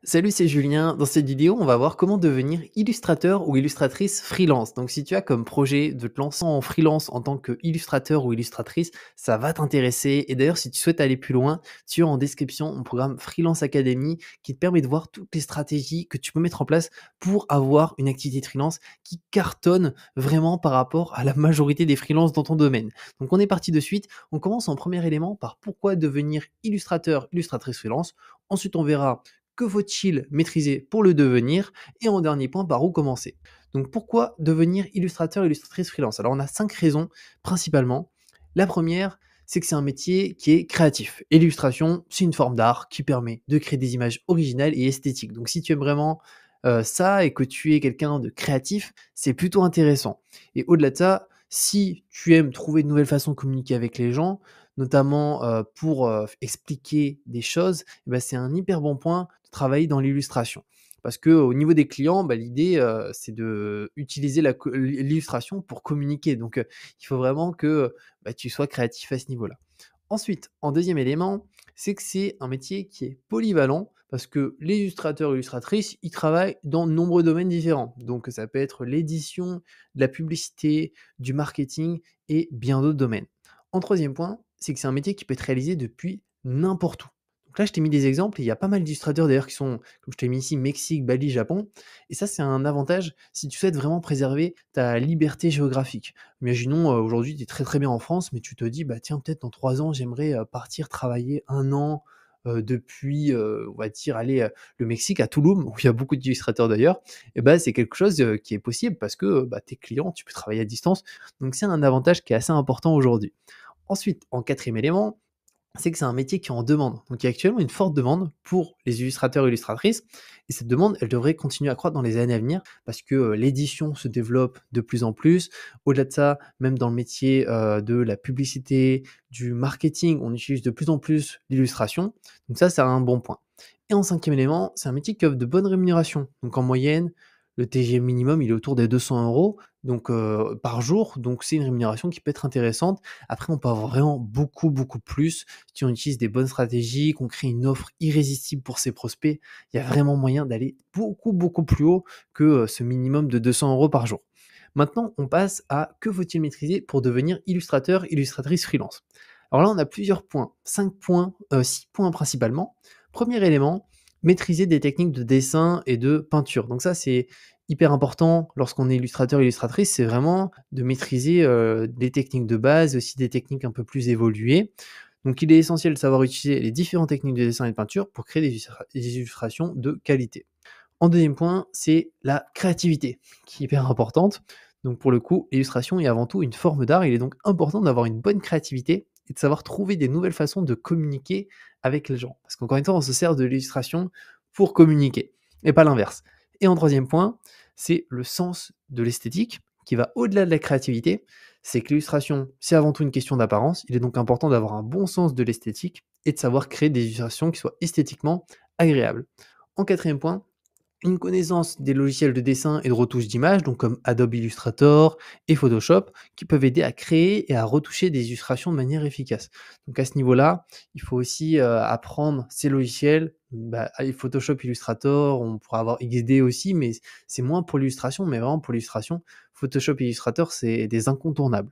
Salut, c'est Julien. Dans cette vidéo, on va voir comment devenir illustrateur ou illustratrice freelance. Donc, si tu as comme projet de te lancer en freelance en tant qu'illustrateur ou illustratrice, ça va t'intéresser. Et d'ailleurs, si tu souhaites aller plus loin, tu as en description mon programme Freelance Academy qui te permet de voir toutes les stratégies que tu peux mettre en place pour avoir une activité de freelance qui cartonne vraiment par rapport à la majorité des freelances dans ton domaine. Donc, on est parti de suite. On commence en premier élément par pourquoi devenir illustrateur, illustratrice freelance. Ensuite, on verra que faut-il maîtriser pour le devenir? Et en dernier point, par où commencer? Donc pourquoi devenir illustrateur, illustratrice freelance? Alors on a 5 raisons principalement. La première, c'est que c'est un métier qui est créatif. Et l'illustration, c'est une forme d'art qui permet de créer des images originales et esthétiques. Donc si tu aimes vraiment ça et que tu es quelqu'un de créatif, c'est plutôt intéressant. Et au-delà de ça, si tu aimes trouver de nouvelles façons de communiquer avec les gens, notamment pour expliquer des choses, eh ben, c'est un hyper bon point de travailler dans l'illustration. Parce qu'au niveau des clients, bah, l'idée, c'est d'utiliser l'illustration pour communiquer. Donc, il faut vraiment que, bah, tu sois créatif à ce niveau-là. Ensuite, en deuxième élément, c'est que c'est un métier qui est polyvalent parce que les illustrateurs, illustratrices, ils travaillent dans de nombreux domaines différents. Donc, ça peut être l'édition, de la publicité, du marketing et bien d'autres domaines. En troisième point, c'est que c'est un métier qui peut être réalisé depuis n'importe où. Donc là, je t'ai mis des exemples et il y a pas mal d'illustrateurs d'ailleurs qui sont, comme je t'ai mis ici, Mexique, Bali, Japon. Et ça, c'est un avantage si tu souhaites vraiment préserver ta liberté géographique. Imaginons, aujourd'hui, tu es très, très bien en France, mais tu te dis: «Bah, tiens, peut-être dans 3 ans, j'aimerais, partir travailler 1 an, depuis, on va dire, allez, le Mexique, à Tulum», où il y a beaucoup d'illustrateurs d'ailleurs. Et bah, c'est quelque chose, qui est possible parce que, bah, tes clients, tu peux travailler à distance. Donc c'est un avantage qui est assez important aujourd'hui. Ensuite, en quatrième élément, c'est que c'est un métier qui est en demande. Donc il y a actuellement une forte demande pour les illustrateurs et illustratrices et cette demande, elle devrait continuer à croître dans les années à venir parce que, l'édition se développe de plus en plus. Au-delà de ça, même dans le métier, de la publicité, du marketing, on utilise de plus en plus l'illustration. Donc ça, c'est un bon point. Et en cinquième élément, c'est un métier qui offre de bonnes rémunérations. Donc en moyenne, le TGM minimum, il est autour des 200 € donc par jour, donc c'est une rémunération qui peut être intéressante. Après, on peut avoir vraiment beaucoup, beaucoup plus si on utilise des bonnes stratégies, qu'on crée une offre irrésistible pour ses prospects, il y a vraiment moyen d'aller beaucoup, beaucoup plus haut que, ce minimum de 200 € par jour. Maintenant, on passe à que faut-il maîtriser pour devenir illustrateur, illustratrice freelance? Alors là, on a plusieurs points, 5 points, 6 points principalement. Premier élément, maîtriser des techniques de dessin et de peinture. Donc ça, c'est hyper important lorsqu'on est illustrateur, illustratrice, c'est vraiment de maîtriser, des techniques de base, aussi des techniques un peu plus évoluées. Donc il est essentiel de savoir utiliser les différentes techniques de dessin et de peinture pour créer des illustrations de qualité. En deuxième point, c'est la créativité, qui est hyper importante. Donc pour le coup, l'illustration est avant tout une forme d'art. Il est donc important d'avoir une bonne créativité et de savoir trouver des nouvelles façons de communiquer avec les gens. Parce qu'encore une fois, on se sert de l'illustration pour communiquer et pas l'inverse. Et en troisième point, c'est le sens de l'esthétique qui va au-delà de la créativité. C'est que l'illustration, c'est avant tout une question d'apparence. Il est donc important d'avoir un bon sens de l'esthétique et de savoir créer des illustrations qui soient esthétiquement agréables. En quatrième point, une connaissance des logiciels de dessin et de retouche d'images, donc comme Adobe Illustrator et Photoshop, qui peuvent aider à créer et à retoucher des illustrations de manière efficace. Donc à ce niveau-là, il faut aussi apprendre ces logiciels. Bah, Photoshop, Illustrator, on pourra avoir XD aussi, mais c'est moins pour l'illustration, mais vraiment pour l'illustration, Photoshop et Illustrator, c'est des incontournables.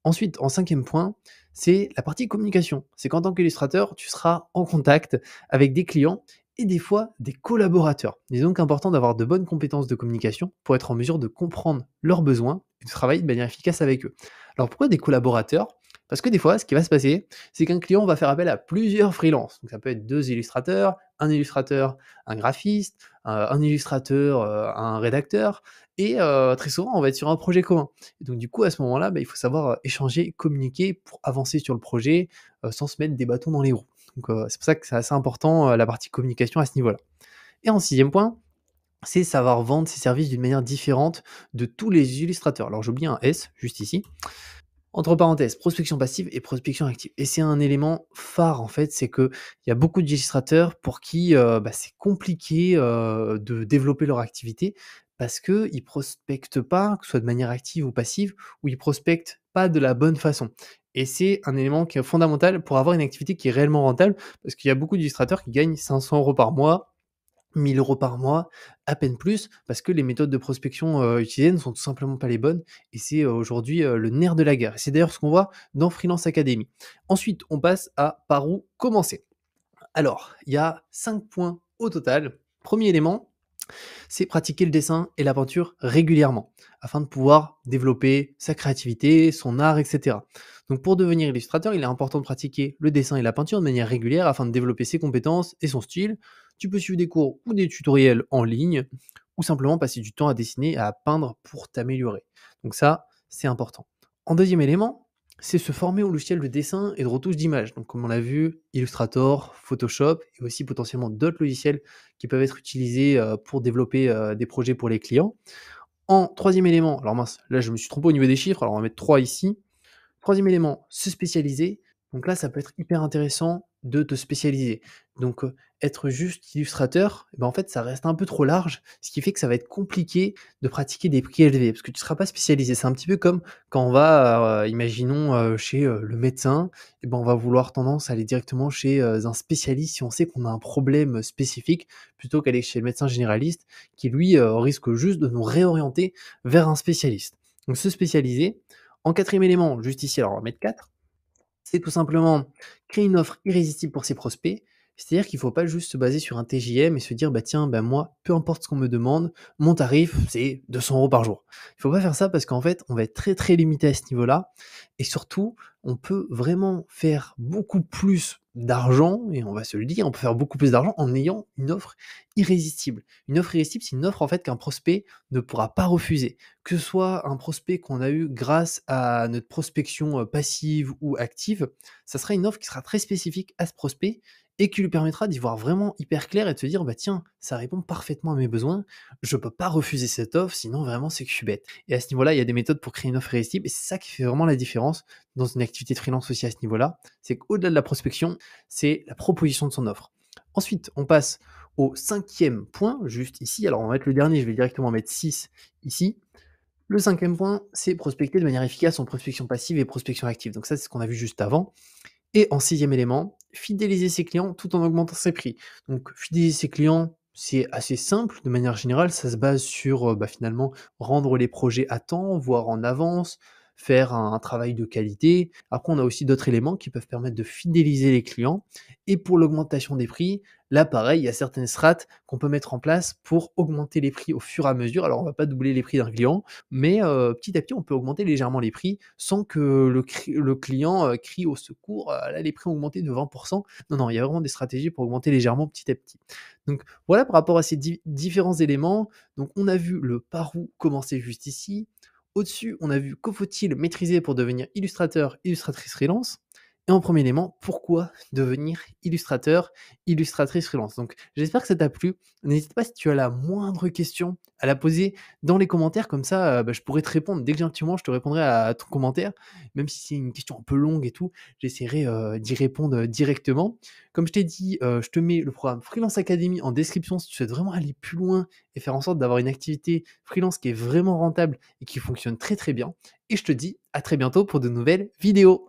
Ensuite, en cinquième point, c'est la partie communication. C'est qu'en tant qu'illustrateur, tu seras en contact avec des clients et des fois des collaborateurs. Il est donc important d'avoir de bonnes compétences de communication pour être en mesure de comprendre leurs besoins et de travailler de manière efficace avec eux. Alors pourquoi des collaborateurs? Parce que des fois, ce qui va se passer, c'est qu'un client va faire appel à plusieurs freelances. Donc ça peut être 2 illustrateur, un graphiste, un illustrateur, un rédacteur et très souvent, on va être sur un projet commun. Et donc du coup, à ce moment-là, bah, il faut savoir, échanger, communiquer pour avancer sur le projet, sans se mettre des bâtons dans les roues. Donc c'est pour ça que c'est assez important, la partie communication à ce niveau-là. Et en sixième point, c'est savoir vendre ses services d'une manière différente de tous les illustrateurs. Alors j'ai oublié un S juste ici. Entre parenthèses, prospection passive et prospection active. Et c'est un élément phare en fait, c'est qu'il y a beaucoup d'illustrateurs pour qui, bah, c'est compliqué, de développer leur activité parce qu'ils prospectent pas, que ce soit de manière active ou passive, ou ils prospectent pas de la bonne façon. Et c'est un élément qui est fondamental pour avoir une activité qui est réellement rentable, parce qu'il y a beaucoup d'illustrateurs qui gagnent 500 € par mois 1 000 € par mois, à peine plus, parce que les méthodes de prospection, utilisées ne sont tout simplement pas les bonnes et c'est, aujourd'hui, le nerf de la guerre. Et c'est d'ailleurs ce qu'on voit dans Freelance Academy. Ensuite, on passe à par où commencer. Alors, il y a 5 points au total. Premier élément, c'est pratiquer le dessin et la peinture régulièrement, afin de pouvoir développer sa créativité, son art, et cetera. Donc pour devenir illustrateur, il est important de pratiquer le dessin et la peinture de manière régulière afin de développer ses compétences et son style. Tu peux suivre des cours ou des tutoriels en ligne, ou simplement passer du temps à dessiner et à peindre pour t'améliorer. Donc ça, c'est important. En deuxième élément, c'est se former au logiciel de dessin et de retouche d'images. Donc comme on l'a vu, Illustrator, Photoshop et aussi potentiellement d'autres logiciels qui peuvent être utilisés, pour développer, des projets pour les clients. En troisième élément, alors mince, là je me suis trompé au niveau des chiffres, alors on va mettre 3 ici. Troisième élément, se spécialiser. Donc là, ça peut être hyper intéressant de te spécialiser. Donc, être juste illustrateur, en fait, ça reste un peu trop large, ce qui fait que ça va être compliqué de pratiquer des prix élevés parce que tu ne seras pas spécialisé. C'est un petit peu comme quand on va, imaginons, chez, le médecin, on va vouloir tendance à aller directement chez, un spécialiste si on sait qu'on a un problème spécifique, plutôt qu'aller chez le médecin généraliste qui lui, risque juste de nous réorienter vers un spécialiste. Donc se spécialiser. En quatrième élément, juste ici, alors on va mettre 4, c'est tout simplement créer une offre irrésistible pour ses prospects. C'est-à-dire qu'il ne faut pas juste se baser sur un TJM et se dire: «Bah tiens, bah moi, peu importe ce qu'on me demande, mon tarif, c'est 200 € par jour». Il ne faut pas faire ça parce qu'en fait, on va être très, très limité à ce niveau-là et surtout, on peut vraiment faire beaucoup plus d'argent et on va se le dire, on peut faire beaucoup plus d'argent en ayant une offre irrésistible. Une offre irrésistible, c'est une offre en fait qu'un prospect ne pourra pas refuser. Que ce soit un prospect qu'on a eu grâce à notre prospection, passive ou active, ça sera une offre qui sera très spécifique à ce prospect et qui lui permettra d'y voir vraiment hyper clair et de se dire: «Bah tiens, ça répond parfaitement à mes besoins, je peux pas refuser cette offre, sinon vraiment c'est que je suis bête». Et à ce niveau-là, il y a des méthodes pour créer une offre irrésistible et c'est ça qui fait vraiment la différence dans une activité de freelance aussi à ce niveau-là. C'est qu'au-delà de la prospection, c'est la proposition de son offre. Ensuite, on passe au cinquième point, juste ici. Alors on va mettre le dernier, je vais directement mettre 6 ici. Le cinquième point, c'est prospecter de manière efficace en prospection passive et prospection active. Donc ça, c'est ce qu'on a vu juste avant. Et en sixième élément, fidéliser ses clients tout en augmentant ses prix. Donc fidéliser ses clients, c'est assez simple de manière générale, ça se base sur, finalement rendre les projets à temps, voire en avance, faire un travail de qualité. Après on a aussi d'autres éléments qui peuvent permettre de fidéliser les clients et pour l'augmentation des prix, là pareil, il y a certaines strates qu'on peut mettre en place pour augmenter les prix au fur et à mesure. Alors on va pas doubler les prix d'un client, mais petit à petit, on peut augmenter légèrement les prix sans que le client, crie au secours: Là, les prix ont augmenté de 20. Non, non, il y a vraiment des stratégies pour augmenter légèrement petit à petit. Donc voilà par rapport à ces différents éléments. Donc on a vu le par où commencer juste ici. Au-dessus, on a vu que faut-il maîtriser pour devenir illustrateur, illustratrice freelance. Et en premier élément, pourquoi devenir illustrateur, illustratrice freelance. Donc j'espère que ça t'a plu. N'hésite pas si tu as la moindre question à la poser dans les commentaires, comme ça, je pourrais te répondre. Dès que j'ai un petit moment, je te répondrai à ton commentaire, même si c'est une question un peu longue et tout, j'essaierai, d'y répondre, directement. Comme je t'ai dit, je te mets le programme Freelance Academy en description si tu souhaites vraiment aller plus loin et faire en sorte d'avoir une activité freelance qui est vraiment rentable et qui fonctionne très, très bien et je te dis à très bientôt pour de nouvelles vidéos.